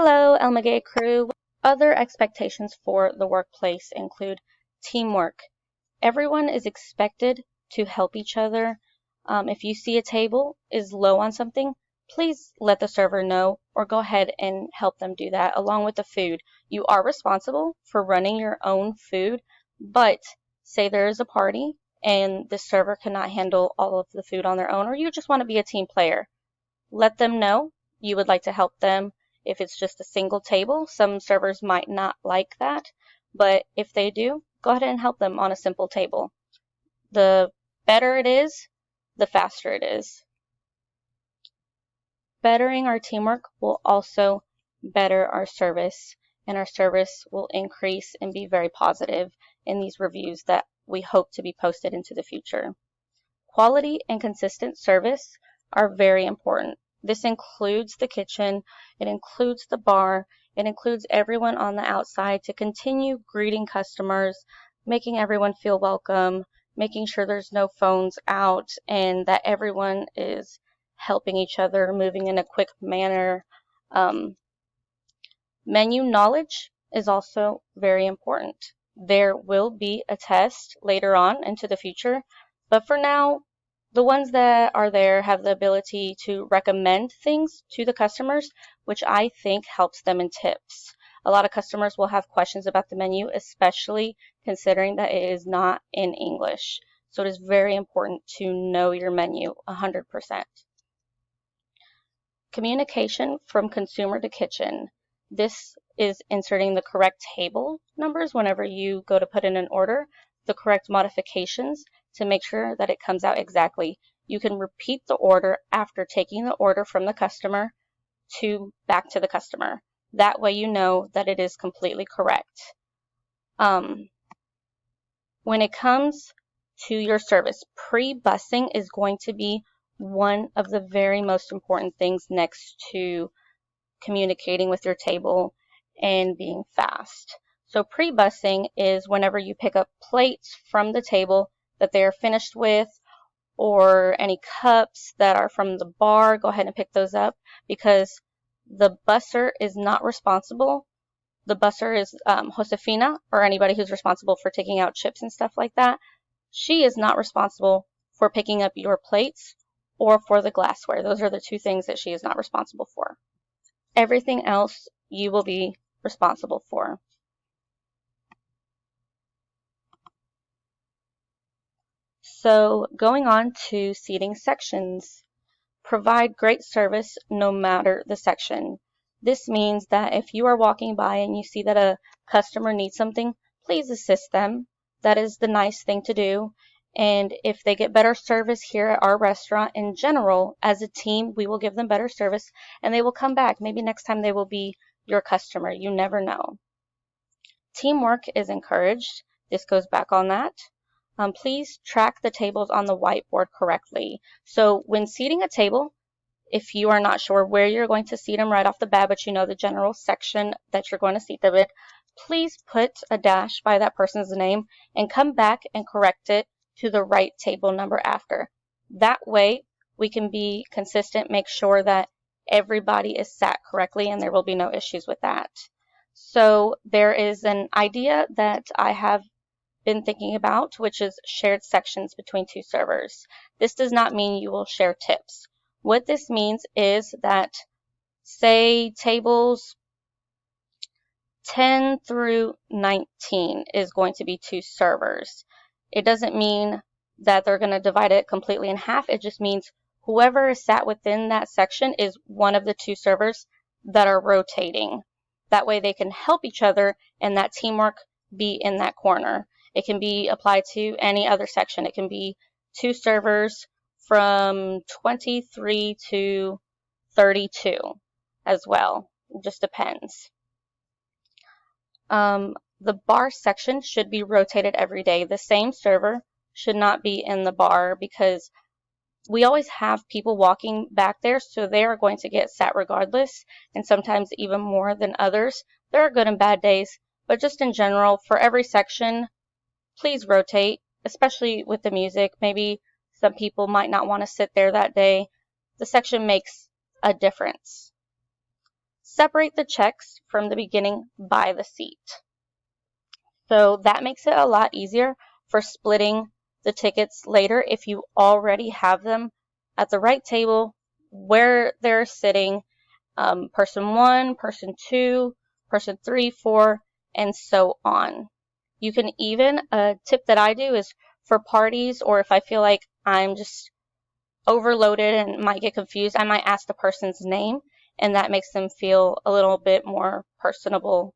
Hello, Maguey crew. Other expectations for the workplace include teamwork. Everyone is expected to help each other. If you see a table is low on something, please let the server know or go ahead and help them do that along with the food. You are responsible for running your own food, but say there is a party and the server cannot handle all of the food on their own, or you just want to be a team player. Let them know you would like to help them. If it's just a single table, some servers might not like that, but if they do, go ahead and help them on a simple table. The better it is, the faster it is. Bettering our teamwork will also better our service, and our service will increase and be very positive in these reviews that we hope to be posted into the future. Quality and consistent service are very important. This includes the kitchen, it includes the bar, it includes everyone on the outside to continue greeting customers, making everyone feel welcome, making sure there's no phones out, and that everyone is helping each other, moving in a quick manner. Menu knowledge is also very important. There will be a test later on into the future, but for now, the ones that are there have the ability to recommend things to the customers, which I think helps them in tips. A lot of customers will have questions about the menu, especially considering that it is not in English. So it is very important to know your menu 100%. Communication from consumer to kitchen. This is inserting the correct table numbers whenever you go to put in an order, the correct modifications to make sure that it comes out exactly. You can repeat the order after taking the order from the customer back to the customer. That way you know that it is completely correct. When it comes to your service, pre-bussing is going to be one of the very most important things next to communicating with your table and being fast. So pre-bussing is whenever you pick up plates from the table that they are finished with, or any cups that are from the bar, go ahead and pick those up, because the busser is not responsible. The busser is Josefina, or anybody who's responsible for taking out chips and stuff like that. She is not responsible for picking up your plates or for the glassware. Those are the two things that she is not responsible for. Everything else you will be responsible for. So going on to seating sections. Provide great service no matter the section. This means that if you are walking by and you see that a customer needs something, please assist them. That is the nice thing to do. And if they get better service here at our restaurant in general, as a team, we will give them better service and they will come back. Maybe next time they will be your customer. You never know. Teamwork is encouraged. This goes back on that. Please track the tables on the whiteboard correctly. So when seating a table, if you are not sure where you're going to seat them right off the bat, but you know the general section that you're going to seat them in, please put a dash by that person's name and come back and correct it to the right table number after. That way we can be consistent, make sure that everybody is sat correctly, and there will be no issues with that. So there is an idea that I have been thinking about, which is shared sections between two servers. This does not mean you will share tips. What this means is that, say, tables 10 through 19 is going to be two servers. It doesn't mean that they're going to divide it completely in half. It just means whoever is sat within that section is one of the two servers that are rotating. That way they can help each other and that teamwork be in that corner. It can be applied to any other section. It can be two servers from 23 to 32 as well. It just depends. The bar section should be rotated every day. The same server should not be in the bar because we always have people walking back there, so they are going to get sat regardless, and sometimes even more than others. There are good and bad days, but just in general, for every section, please rotate, especially with the music. Maybe some people might not want to sit there that day. The section makes a difference. separate the checks from the beginning by the seat. So that makes it a lot easier for splitting the tickets later if you already have them at the right table where they're sitting, person 1, person 2, person 3, 4, and so on. You can even, a tip that I do is for parties, or if I feel like I'm just overloaded and might get confused, I might ask the person's name, and that makes them feel a little bit more personable.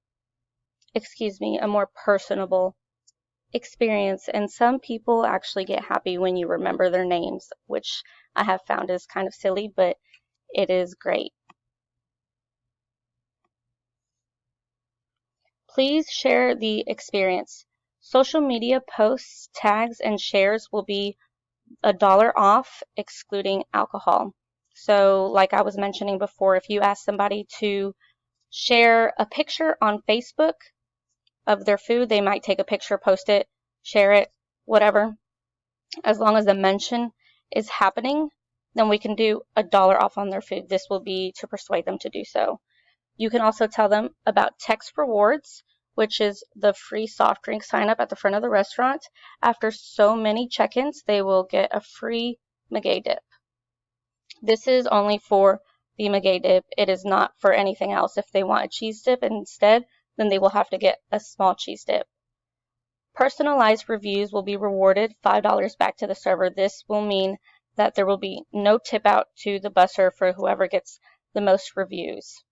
A more personable experience. And some people actually get happy when you remember their names, which I have found is kind of silly, but it is great. Please share the experience. Social media posts, tags, and shares will be $1 off, excluding alcohol. So like I was mentioning before, if you ask somebody to share a picture on Facebook of their food, they might take a picture, post it, share it, whatever. As long as the mention is happening, then we can do $1 off on their food. This will be to persuade them to do so. You can also tell them about Text Rewards, which is the free soft drink sign up at the front of the restaurant. After so many check-ins, they will get a free Maguey dip. This is only for the Maguey dip. It is not for anything else. If they want a cheese dip instead, then they will have to get a small cheese dip. Personalized reviews will be rewarded $5 back to the server. This will mean that there will be no tip out to the busser for whoever gets the most reviews.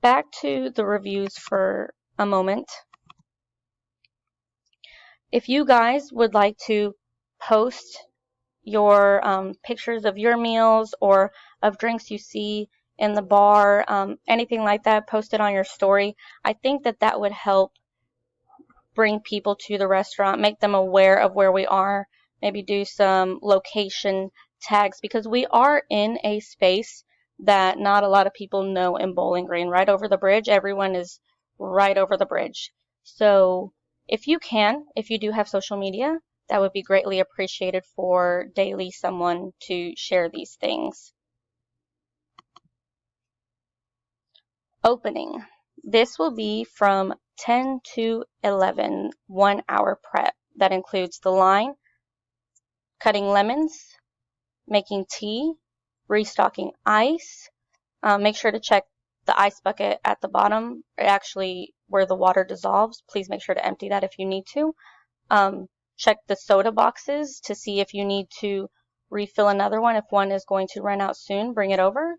Back to the reviews for a moment. If you guys would like to post your pictures of your meals or of drinks you see in the bar, anything like that, post it on your story. I think that that would help bring people to the restaurant, make them aware of where we are, maybe do some location tags, because we are in a space that not a lot of people know in Bowling Green. Right over the bridge, everyone is right over the bridge. So if you do have social media, that would be greatly appreciated for daily someone to share these things. Opening. This will be from 10 to 11, 1 hour prep. That includes the line, cutting lemons, making tea, restocking ice. Make sure to check the ice bucket at the bottom, actually where the water dissolves. Please make sure to empty that if you need to. Check the soda boxes to see if you need to refill another one. If one is going to run out soon, bring it over.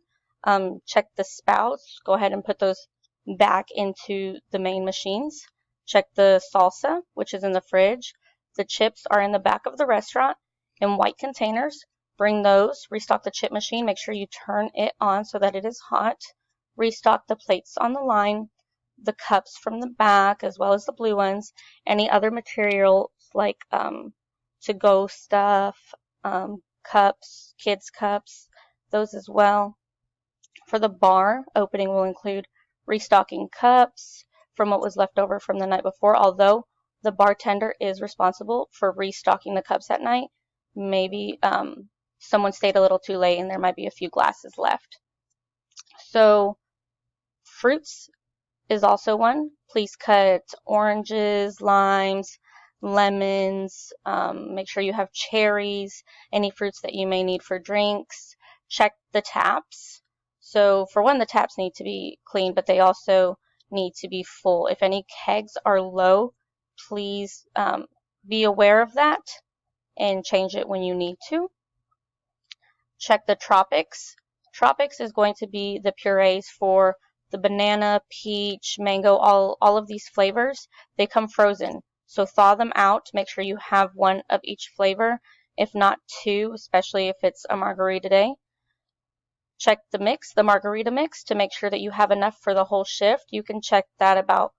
Check the spouts. Go ahead and put those back into the main machines. Check the salsa, which is in the fridge. The chips are in the back of the restaurant in white containers. Bring those. Restock the chip machine. Make sure you turn it on so that it is hot. Restock the plates on the line, the cups from the back as well as the blue ones. Any other materials like to-go stuff, cups, kids' cups, those as well. For the bar, opening will include restocking cups from what was left over from the night before, although the bartender is responsible for restocking the cups at night. Maybe someone stayed a little too late and there might be a few glasses left. So fruits is also one. Please cut oranges, limes, lemons. Make sure you have cherries, any fruits that you may need for drinks. Check the taps. So for one, the taps need to be clean, but they also need to be full. If any kegs are low, please be aware of that and change it when you need to. Check the tropics. Tropics is going to be the purees for the banana, peach, mango, all of these flavors. They come frozen. So thaw them out. Make sure you have one of each flavor, if not two, especially if it's a margarita day. Check the mix, the margarita mix, to make sure that you have enough for the whole shift. You can check that about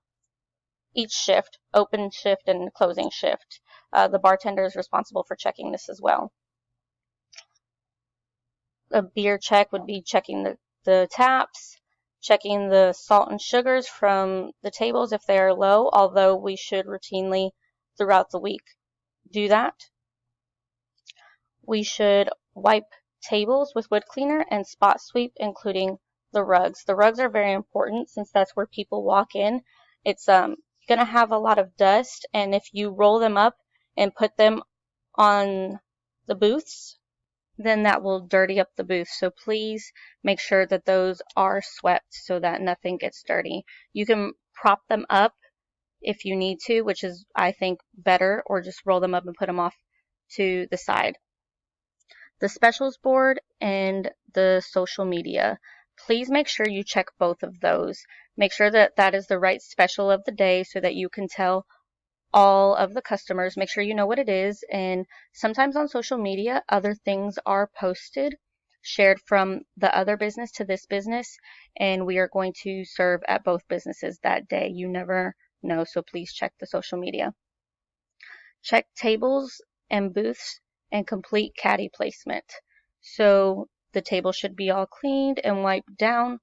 each shift, open shift and closing shift. The bartender is responsible for checking this as well. A beer check would be checking the taps, checking the salt and sugars from the tables if they are low, although we should routinely throughout the week do that. We should wipe tables with wood cleaner and spot sweep, including the rugs. The rugs are very important since that's where people walk in. It's going to have a lot of dust, and if you roll them up and put them on the booths, then that will dirty up the booth. So please make sure that those are swept so that nothing gets dirty. You can prop them up if you need to, which is, I think, better, or just roll them up and put them off to the side. The specials board and the social media. Please make sure you check both of those. Make sure that that is the right special of the day so that you can tell all of the customers. Make sure you know what it is. And sometimes on social media, other things are posted, shared from the other business to this business, and we are going to serve at both businesses that day. You never know, so please check the social media. Check tables and booths and complete caddy placement. So the table should be all cleaned and wiped down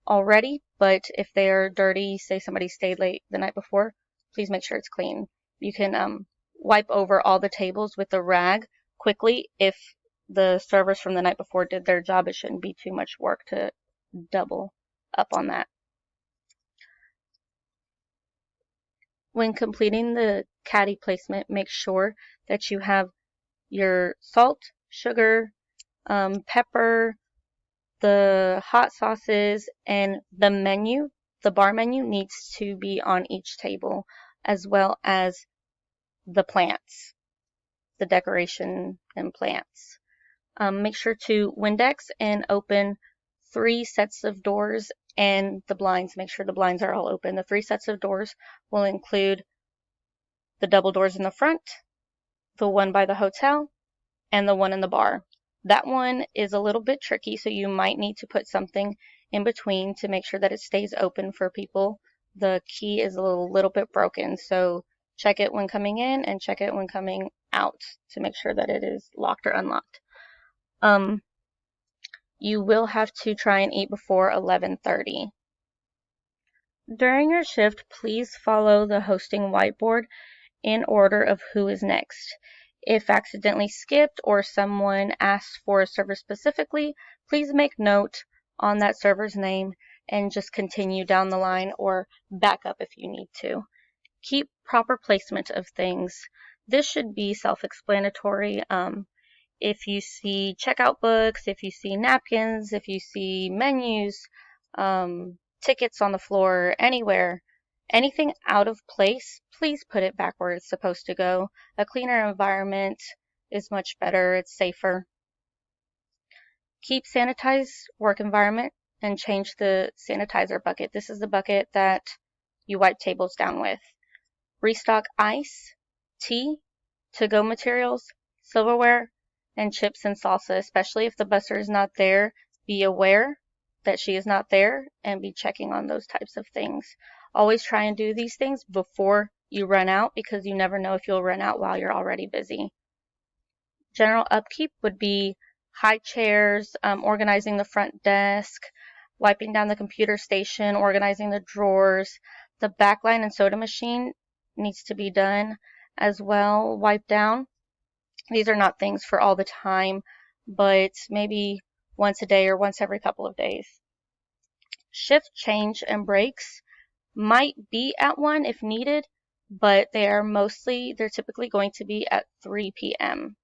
already, but if they are dirty, say somebody stayed late the night before, please make sure it's clean. You can wipe over all the tables with a rag quickly. If the servers from the night before did their job, it shouldn't be too much work to double up on that. When completing the caddy placement, make sure that you have your salt, sugar, pepper, the hot sauces, and the menu. The bar menu needs to be on each table, as well as the plants, the decoration and plants. Make sure to Windex and open 3 sets of doors and the blinds. Make sure the blinds are all open. The 3 sets of doors will include the double doors in the front, the one by the hotel, and the one in the bar. That one is a little bit tricky, so you might need to put something in between to make sure that it stays open for people. The key is a little bit broken, so check it when coming in and check it when coming out to make sure that it is locked or unlocked. You will have to try and eat before 11:30. During your shift, please follow the hosting whiteboard in order of who is next. If accidentally skipped or someone asks for a server specifically, please make note on that server's name and just continue down the line or back up if you need to. Keep proper placement of things. This should be self-explanatory. If you see checkout books, if you see napkins, if you see menus, tickets on the floor, anywhere, anything out of place, please put it back where it's supposed to go. A cleaner environment is much better. It's safer. Keep sanitized work environment and change the sanitizer bucket. This is the bucket that you wipe tables down with. Restock ice, tea, to-go materials, silverware, and chips and salsa, especially if the busser is not there. Be aware that she is not there and be checking on those types of things. Always try and do these things before you run out because you never know if you'll run out while you're already busy. General upkeep would be high chairs, organizing the front desk, wiping down the computer station, organizing the drawers. The backline and soda machine needs to be done as well, wiped down. These are not things for all the time, but maybe once a day or once every couple of days. Shift change and breaks might be at 1 if needed, but they're typically going to be at 3 p.m.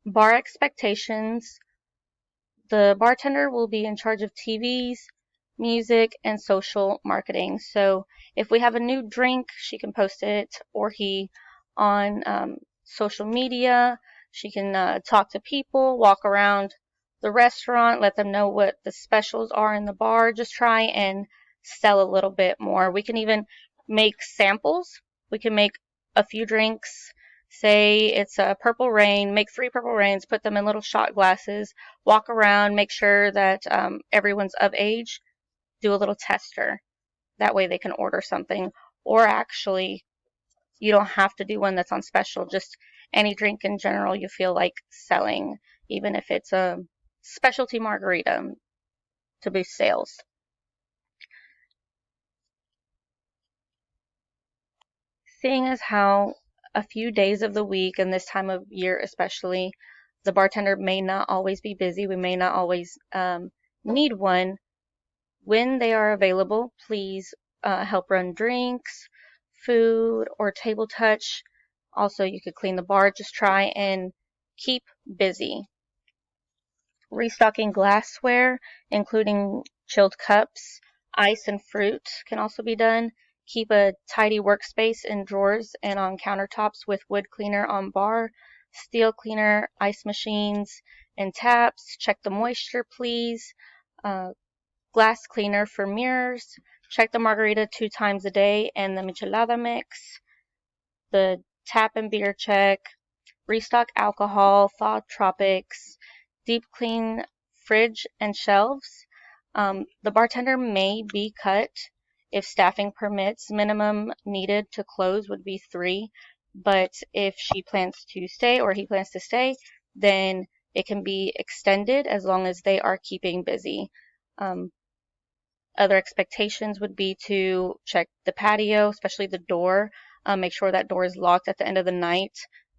Bar expectations. The bartender will be in charge of TVs, music, and social marketing. So if we have a new drink, she can post it, or he, on social media. She can talk to people, walk around the restaurant, let them know what the specials are in the bar. Just try and sell a little bit more. We can even make samples. We can make a few drinks. Say it's a purple rain, make 3 purple rains, put them in little shot glasses, walk around, make sure that everyone's of age, do a little tester. That way they can order something. Or actually, you don't have to do one that's on special, just any drink in general you feel like selling, even if it's a specialty margarita to boost sales. Seeing as how a few days of the week, and this time of year especially, the bartender may not always be busy. We may not always need one. When they are available, please help run drinks, food, or table touch. Also, you could clean the bar. Just try and keep busy. Restocking glassware, including chilled cups, ice, and fruit can also be done. Keep a tidy workspace in drawers and on countertops with wood cleaner on bar, steel cleaner, ice machines, and taps. Check the moisture, please. Glass cleaner for mirrors. Check the margarita 2 times a day and the michelada mix. The tap and beer check. Restock alcohol, thaw tropics, deep clean fridge and shelves. The bartender may be cut if staffing permits. Minimum needed to close would be 3, but if she plans to stay or he plans to stay, then it can be extended as long as they are keeping busy. Other expectations would be to check the patio, especially the door. Make sure that door is locked at the end of the night.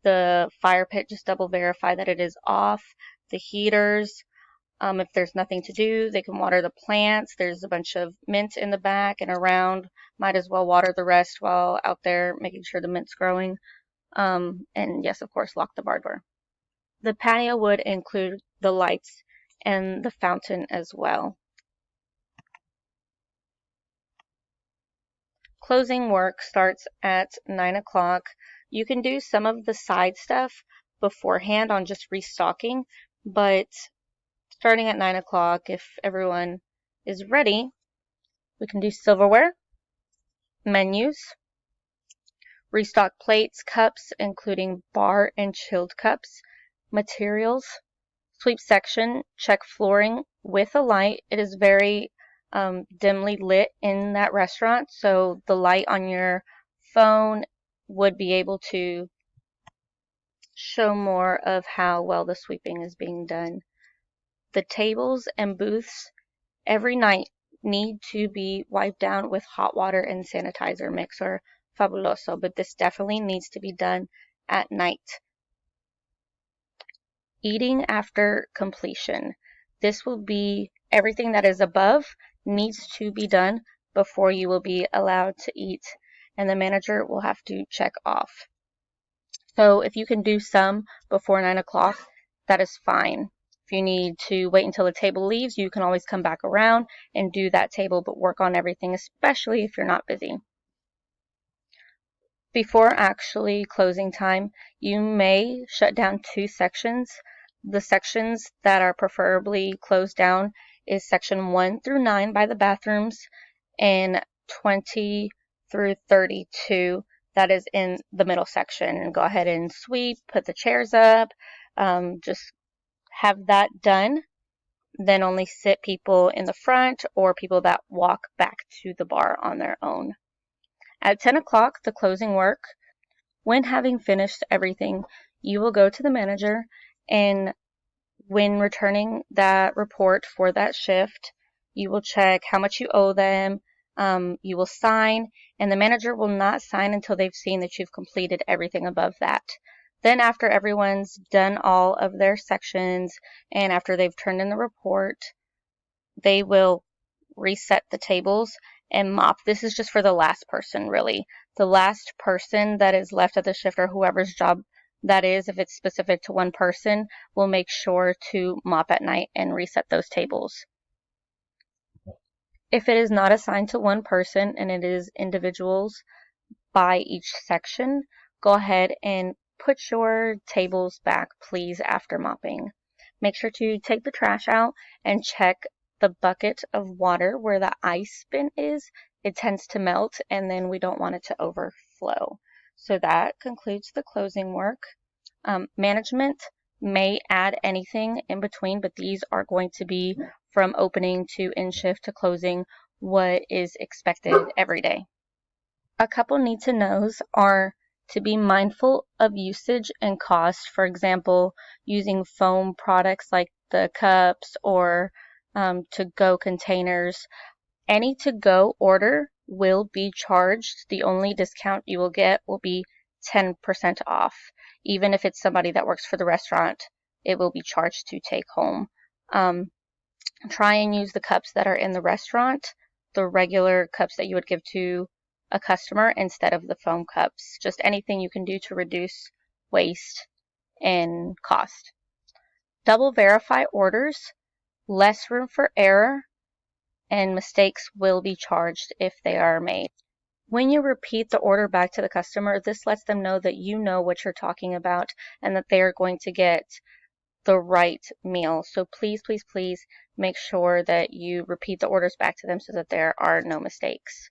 The fire pit, just double verify that it is off. The heaters, if there's nothing to do, they can water the plants. There's a bunch of mint in the back and around. Might as well water the rest while out there making sure the mint's growing. And yes, of course, lock the bar door. The patio would include the lights and the fountain as well. Closing work starts at 9 o'clock. You can do some of the side stuff beforehand on just restocking, but starting at 9 o'clock, if everyone is ready, we can do silverware, menus, restock plates, cups, including bar and chilled cups, materials, sweep section, check flooring with a light. It is very dimly lit in that restaurant, so the light on your phone would be able to show more of how well the sweeping is being done. The tables and booths every night need to be wiped down with hot water and sanitizer mix or fabuloso, but this definitely needs to be done at night. Eating after completion. This will be everything that is above needs to be done before you will be allowed to eat, and the manager will have to check off. So if you can do some before 9 o'clock, that is fine. If you need to wait until the table leaves, you can always come back around and do that table, but work on everything, especially if you're not busy. Before actually closing time, you may shut down 2 sections. The sections that are preferably closed down is section 1 through 9 by the bathrooms and 20 through 32 that is in the middle section. And go ahead and sweep, put the chairs up, just have that done. Then only sit people in the front or people that walk back to the bar on their own. At 10 o'clock, the closing work. When having finished everything, you will go to the manager, and when returning that report for that shift, you will check how much you owe them, you will sign, and the manager will not sign until they've seen that you've completed everything above that. Then after everyone's done all of their sections, and after they've turned in the report, they will reset the tables and mop. This is just for the last person, really. The last person that is left at the shift, or whoever's job that is, if it's specific to one person, will make sure to mop at night and reset those tables. If it is not assigned to one person and it is individuals by each section, go ahead and put your tables back, please, after mopping. Make sure to take the trash out and check the bucket of water where the ice bin is. It tends to melt, and then we don't want it to overflow. So that concludes the closing work. Management may add anything in between, but these are going to be from opening to end shift to closing, what is expected every day. A couple need to knows are to be mindful of usage and cost. For example, using foam products like the cups or to-go containers. Any to-go order will be charged. The only discount you will get will be 10% off. Even if it's somebody that works for the restaurant, it will be charged to take home. Try and use the cups that are in the restaurant, the regular cups that you would give to a customer instead of the foam cups. Just anything you can do to reduce waste and cost. Double verify orders, less room for error, and mistakes will be charged if they are made. When you repeat the order back to the customer, this lets them know that you know what you're talking about and that they are going to get the right meal. So please, please, please make sure that you repeat the orders back to them so that there are no mistakes.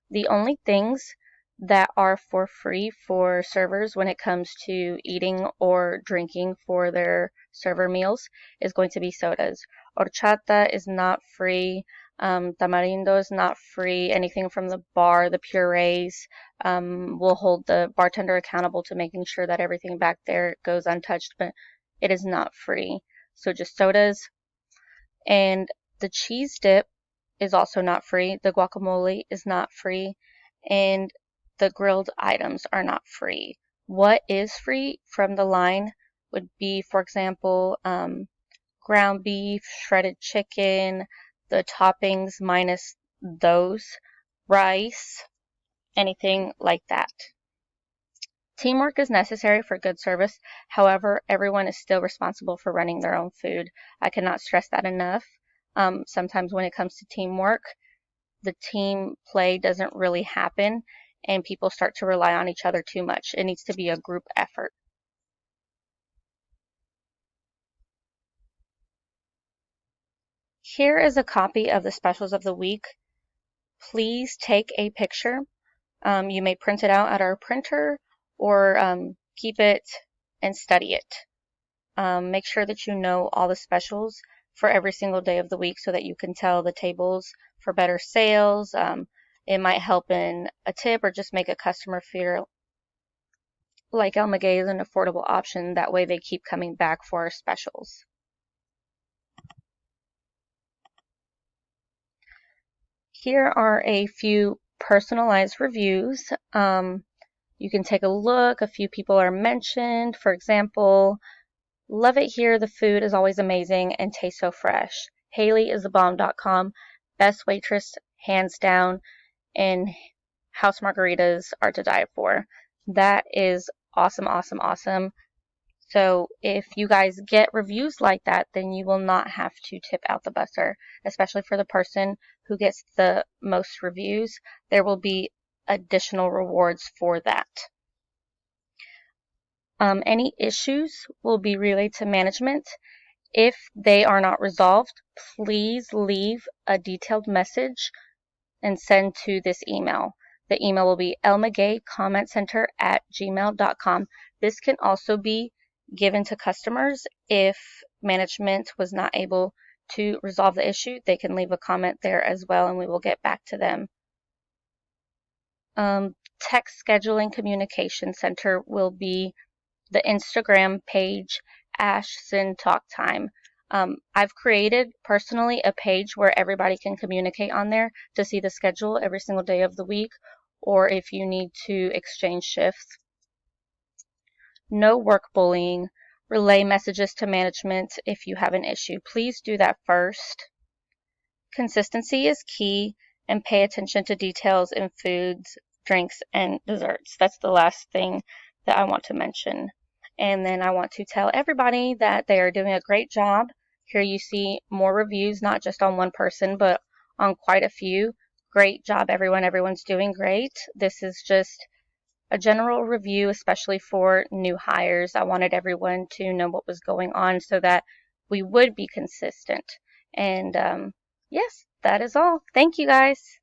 The only things that are for free for servers when it comes to eating or drinking for their server meals is going to be sodas. Horchata is not free. Tamarindo is not free. Anything from the bar, the purees, will hold the bartender accountable to making sure that everything back there goes untouched, but it is not free. So just sodas. And the cheese dip is also not free. The guacamole is not free. And the grilled items are not free. What is free from the line would be, for example, ground beef, shredded chicken, the toppings minus those, rice, anything like that. Teamwork is necessary for good service. However, everyone is still responsible for running their own food. I cannot stress that enough. Sometimes when it comes to teamwork, the team play doesn't really happen and people start to rely on each other too much. It needs to be a group effort. Here is a copy of the specials of the week. Please take a picture. You may print it out at our printer or keep it and study it. Make sure that you know all the specials for every single day of the week so that you can tell the tables for better sales. It might help in a tip or just make a customer feel like Maguey is an affordable option. That way they keep coming back for our specials. Here are a few personalized reviews. You can take a look. A few people are mentioned. For example, love it here. The food is always amazing and tastes so fresh. HaleyIsTheBomb.com. Best waitress, hands down, and house margaritas are to die for. That is awesome, awesome, awesome. So if you guys get reviews like that, then you will not have to tip out the busser, especially for the person who gets the most reviews. There will be additional rewards for that. Any issues will be relayed to management. If they are not resolved, please leave a detailed message and send to this email. The email will be elmagueycommentcenter@gmail.com. This can also be given to customers if management was not able to resolve the issue. They can leave a comment there as well and we will get back to them. Text Scheduling Communication Center will be the Instagram page Ashton Talk Time. I've created personally a page where everybody can communicate on there to see the schedule every single day of the week or if you need to exchange shifts. No work bullying. Relay messages to management if you have an issue. Please do that first. Consistency is key and pay attention to details in foods, drinks, and desserts. That's the last thing that I want to mention. And then I want to tell everybody that they are doing a great job. Here you see more reviews, not just on one person, but on quite a few. Great job, everyone. Everyone's doing great. This is just a general review, especially for new hires. I wanted everyone to know what was going on so that we would be consistent. And yes, that is all. Thank you, guys.